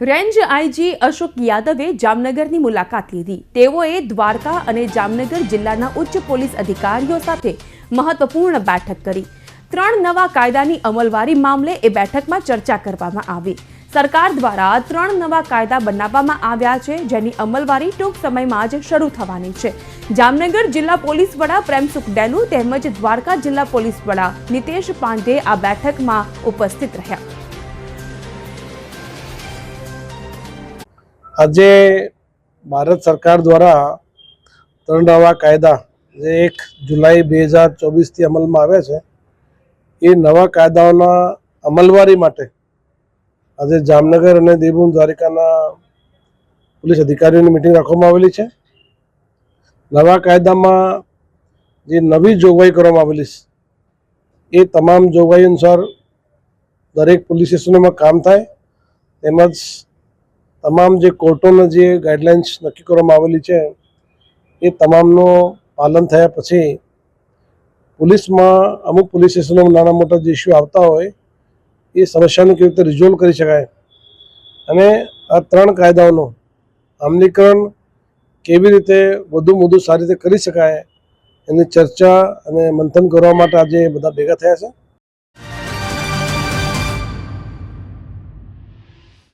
Range IG Ashok યાદવે જામનગરની મુલાકાત લીધી। તેઓએ દ્વારકા અને જામનગર જિલ્લાના ઉચ્ચ પોલીસ અધિકારીઓ સાથે મહત્વપૂર્ણ બેઠક કરી। 3 નવા કાયદાની અમલવારી મામલે એ બેઠકમાં ચર્ચા કરવામાં આવી। સરકાર દ્વારા 3 નવા કાયદા બનાવવામાં આવ્યા છે, જેની અમલવારી ટૂંક સમયમાં જ શરૂ થવાની છે। જામનગર જિલ્લા પોલીસ વડા પ્રેમસુખ ડેલુ તેમજ દ્વારકા જિલ્લા પોલીસ વડા નિતેશ પાંડે આ બેઠકમાં ઉપસ્થિત રહ્યા। આજે ભારत सरकार द्वारा 3 नवा कायदा जे 1 जुलाई 2024 થી અમલમાં આવ્યા છે એ નવા કાયદાઓના અમલવારી માટે આજે જામનગર અને દેવભૂમિ દ્વારકાના પોલીસ અધિકારીઓની મીટિંગ રાખવામાં આવેલી છે। નવા કાયદામાં જે નવી જોગવાઈ કરવામાં આવેલી છે એ તમામ જોગવાઈ અનુસાર દરેક પોલીસ સ્ટેશનોમાં કામ થાય, તેમજ તમામ જે કોર્ટોના જે ગાઈડલાઇન્સ નક્કી કરવામાં આવેલી છે એ તમામનું પાલન થયા પછી પોલીસમાં અમુક પોલીસ સ્ટેશનોમાં નાના મોટા જે ઇસ્યુ આવતા હોય એ સમસ્યાનું કેવી રીતે રિઝોલ્વ કરી શકાય અને આ 3 કાયદાઓનું અમલીકરણ કેવી રીતે વધુ સારી રીતે કરી શકાય એની ચર્ચા અને મંથન કરવા માટે આજે બધા ભેગા થયા છે।